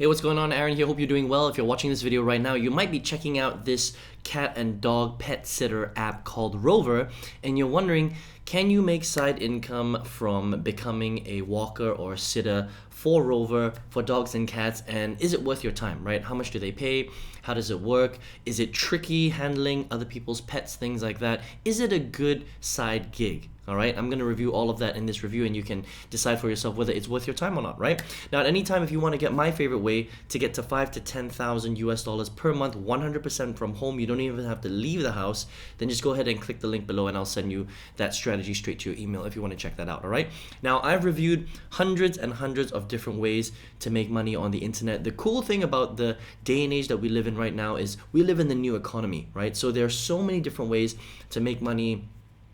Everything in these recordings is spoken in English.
Hey, what's going on? Aaron here. Hope you're doing well. If you're watching this video right now, you might be checking out this cat and dog pet sitter app called Rover, and you're wondering, can you make side income from becoming a walker or a sitter for Rover for dogs and cats, and is it worth your time, right? How much do they pay? How does it work? Is it tricky handling other people's pets, things like that? Is it a good side gig? All right, I'm going to review all of that in this review, and you can decide for yourself whether it's worth your time or not, right? Now, at any time, if you want to get my favorite way to get to 5 to 10,000 US dollars per month, 100% from home, you don't even have to leave the house, then just go ahead and click the link below, and I'll send you that strategy straight to your email if you want to check that out, all right? Now, I've reviewed hundreds and hundreds of different ways to make money on the internet. The cool thing about the day and age that we live in right now is we live in the new economy, right? So there are so many different ways to make money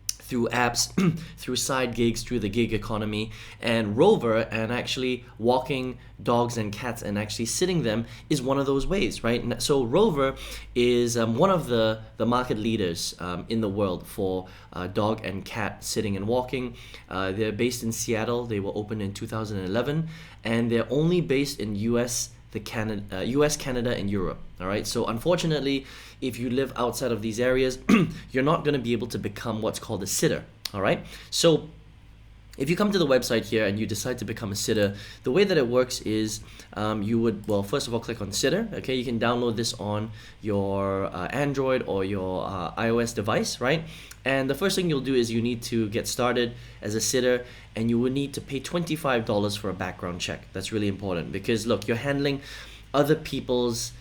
through apps, through side gigs, through the gig economy, and Rover and actually walking dogs and cats and actually sitting them is one of those ways, right? So Rover is one of the market leaders in the world for dog and cat sitting and walking. They're based in Seattle. They were opened in 2011, and they're only based in US, Canada, and Europe. All right. So unfortunately, if you live outside of these areas, you're not going to be able to become what's called a sitter. All right. So if you come to the website here and you decide to become a sitter, the way that it works is you would, well, first of all, click on sitter. Okay, you can download this on your Android or your iOS device, right? And the first thing you'll do is you need to get started as a sitter, and you will need to pay $25 for a background check. That's really important because, look, you're handling other people's,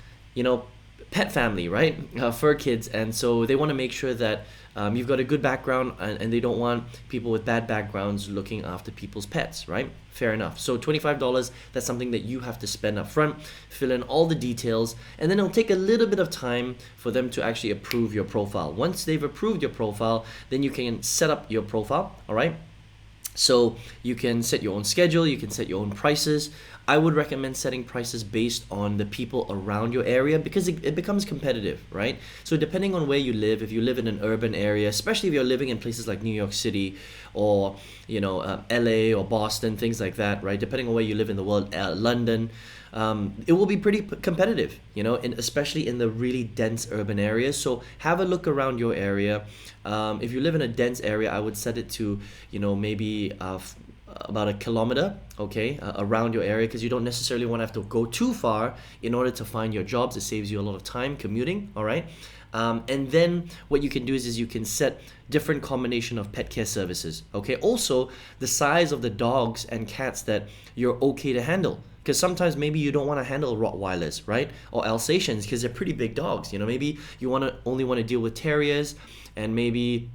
pet family, right? Fur kids, and so they want to make sure that you've got a good background, and they don't want people with bad backgrounds looking after people's pets, right? Fair enough. So $25, that's something that you have to spend up front, fill in all the details, and then it'll take a little bit of time for them to actually approve your profile. Once they've approved your profile, then you can set up your profile, all right? So you can set your own schedule, you can set your own prices. I would recommend setting prices based on the people around your area because it becomes competitive, right? So depending on where you live, if you live in an urban area, especially if you're living in places like New York City or, LA or Boston, things like that, right? Depending on where you live in the world, London, it will be pretty competitive, especially in the really dense urban areas. So have a look around your area. If you live in a dense area, I would set it to, maybe about a kilometer, okay, around your area, because you don't necessarily want to have to go too far in order to find your jobs. It saves you a lot of time commuting, all right? And then what you can do is you can set different combination of pet care services, okay? Also, the size of the dogs and cats that you're okay to handle. Because sometimes maybe you don't want to handle Rottweilers, right? Or Alsatians, because they're pretty big dogs. Maybe you only want to deal with terriers and maybe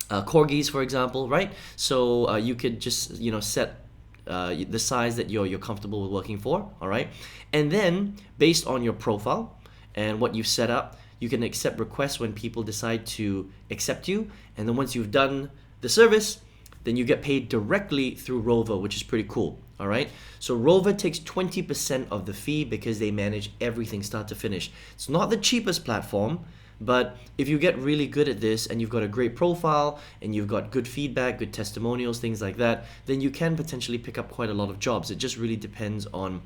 corgis, for example, right? So you could just set the size that you're comfortable with working for, all right? And then based on your profile and what you've set up, you can accept requests when people decide to accept you. And then once you've done the service, then you get paid directly through Rover, which is pretty cool. All right. So Rover takes 20% of the fee because they manage everything start to finish. It's not the cheapest platform, but if you get really good at this and you've got a great profile and you've got good feedback, good testimonials, things like that, then you can potentially pick up quite a lot of jobs. It just really depends on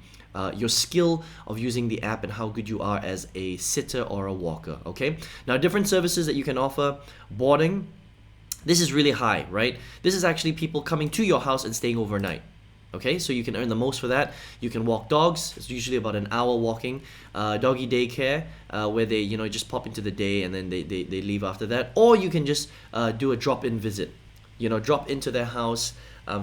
your skill of using the app and how good you are as a sitter or a walker. Okay. Now, different services that you can offer: boarding. This is really high, right? This is actually people coming to your house and staying overnight. Okay, so you can earn the most for that. You can walk dogs. It's usually about an hour walking. Doggy daycare, where they just pop into the day and then they leave after that. Or you can just do a drop-in visit. Drop into their house,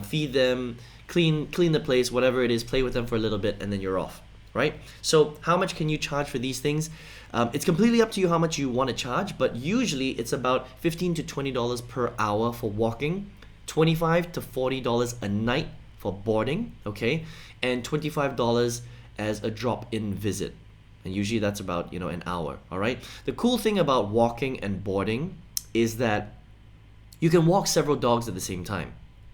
feed them, clean the place, whatever it is, play with them for a little bit, and then you're off. Right? So how much can you charge for these things? It's completely up to you how much you want to charge, but usually it's about $15 to $20 per hour for walking, $25 to $40 a night for boarding, okay, and $25 as a drop-in visit. And usually that's about, an hour, all right? The cool thing about walking and boarding is that you can walk several dogs at the same time,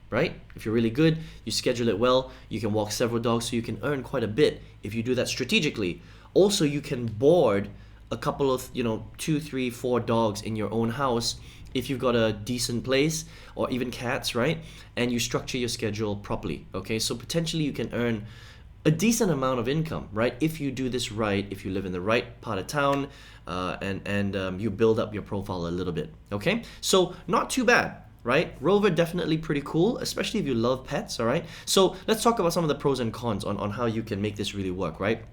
right? If you're really good, you schedule it well, you can walk several dogs, so you can earn quite a bit if you do that strategically. Also, you can board a couple of, 2, 3, 4 dogs in your own house if you've got a decent place, or even cats, right? And you structure your schedule properly, okay? So potentially you can earn a decent amount of income, right? If you do this right, if you live in the right part of town, and you build up your profile a little bit, okay? So not too bad, right? Rover definitely pretty cool, especially if you love pets, all right? So let's talk about some of the pros and cons on how you can make this really work, right?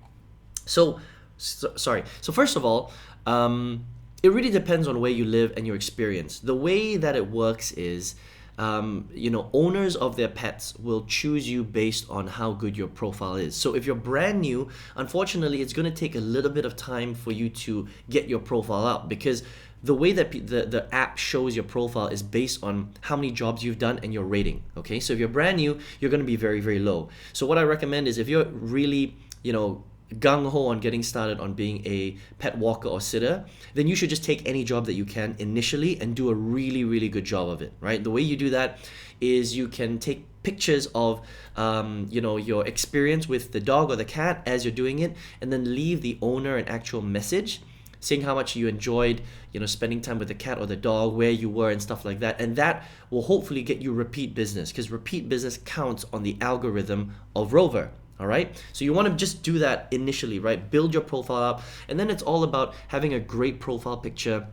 Sorry. So first of all, it really depends on where you live and your experience. The way that it works is, owners of their pets will choose you based on how good your profile is. So if you're brand new, unfortunately, it's going to take a little bit of time for you to get your profile up, because the way that the app shows your profile is based on how many jobs you've done and your rating. Okay, so if you're brand new, you're going to be very, very low. So what I recommend is, if you're really, gung-ho on getting started on being a pet walker or sitter, then you should just take any job that you can initially and do a really, really good job of it, right? The way you do that is you can take pictures of your experience with the dog or the cat as you're doing it, and then leave the owner an actual message saying how much you enjoyed spending time with the cat or the dog, where you were and stuff like that. And that will hopefully get you repeat business, because repeat business counts on the algorithm of Rover. All right, so you want to just do that initially, right? Build your profile up, and then it's all about having a great profile picture,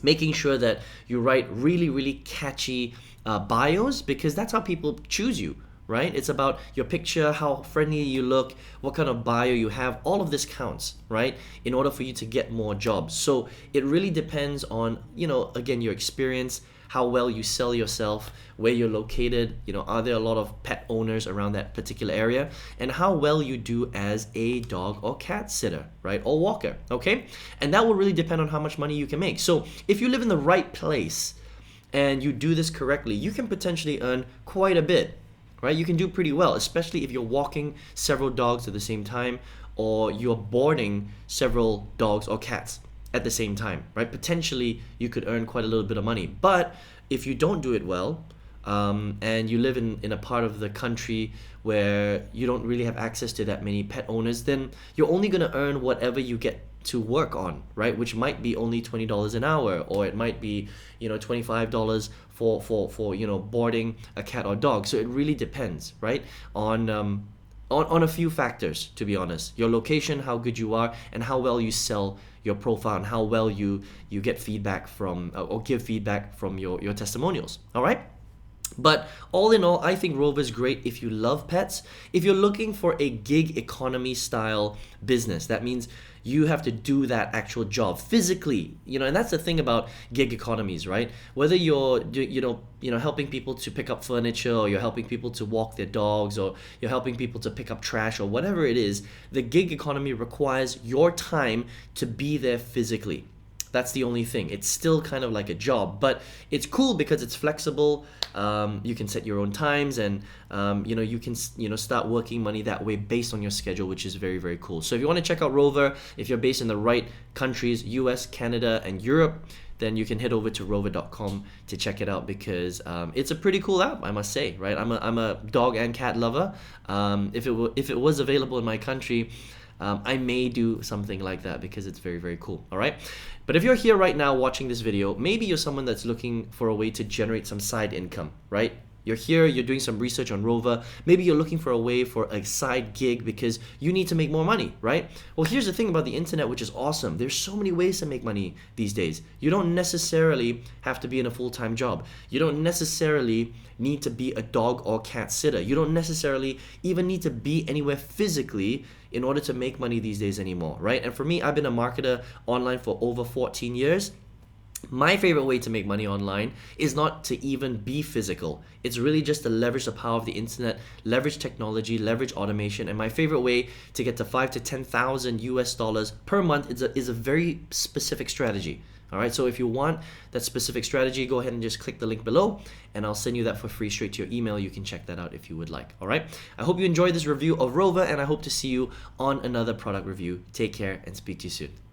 making sure that you write really, really catchy bios, because that's how people choose you, right? It's about your picture, how friendly you look, what kind of bio you have. All of this counts, right? In order for you to get more jobs. So it really depends on, again, your experience, how well you sell yourself, where you're located, are there a lot of pet owners around that particular area, and how well you do as a dog or cat sitter, right? Or walker, okay? And that will really depend on how much money you can make. So if you live in the right place and you do this correctly, you can potentially earn quite a bit, right? You can do pretty well, especially if you're walking several dogs at the same time, or you're boarding several dogs or cats at the same time, right? Potentially you could earn quite a little bit of money. But if you don't do it well, and you live in a part of the country where you don't really have access to that many pet owners, then you're only going to earn whatever you get to work on, right? Which might be only $20 an hour, or it might be $25 for boarding a cat or dog. So it really depends, right? On a few factors, to be honest. Your location, how good you are, and how well you sell your profile, and how well you get feedback from, or give feedback from your testimonials. All right? But all in all, I think Rover is great if you love pets. If you're looking for a gig economy style business, that means you have to do that actual job physically, and that's the thing about gig economies, right? Whether you're helping people to pick up furniture, or you're helping people to walk their dogs, or you're helping people to pick up trash, or whatever it is, the gig economy requires your time to be there physically. That's the only thing. It's still kind of like a job, but it's cool because it's flexible. You can set your own times, and you can start working money that way based on your schedule, which is very, very cool. So if you want to check out Rover, if you're based in the right countries, US, Canada, and Europe, then you can head over to rover.com to check it out, because it's a pretty cool app, I must say, right? I'm a dog and cat lover. If it was available in my country, I may do something like that, because it's very, very cool. All right. But if you're here right now watching this video, maybe you're someone that's looking for a way to generate some side income, right? You're here, you're doing some research on Rover. Maybe you're looking for a way for a side gig because you need to make more money, right? Well, here's the thing about the internet, which is awesome. There's so many ways to make money these days. You don't necessarily have to be in a full-time job. You don't necessarily need to be a dog or cat sitter. You don't necessarily even need to be anywhere physically in order to make money these days anymore, right? And for me, I've been a marketer online for over 14 years. My favorite way to make money online is not to even be physical. It's really just to leverage the power of the internet, leverage technology, leverage automation. And my favorite way to get to 5 to 10,000 US dollars per month is a very specific strategy. All right, so if you want that specific strategy, go ahead and just click the link below, and I'll send you that for free straight to your email. You can check that out if you would like. All right, I hope you enjoyed this review of Rover, and I hope to see you on another product review. Take care and speak to you soon.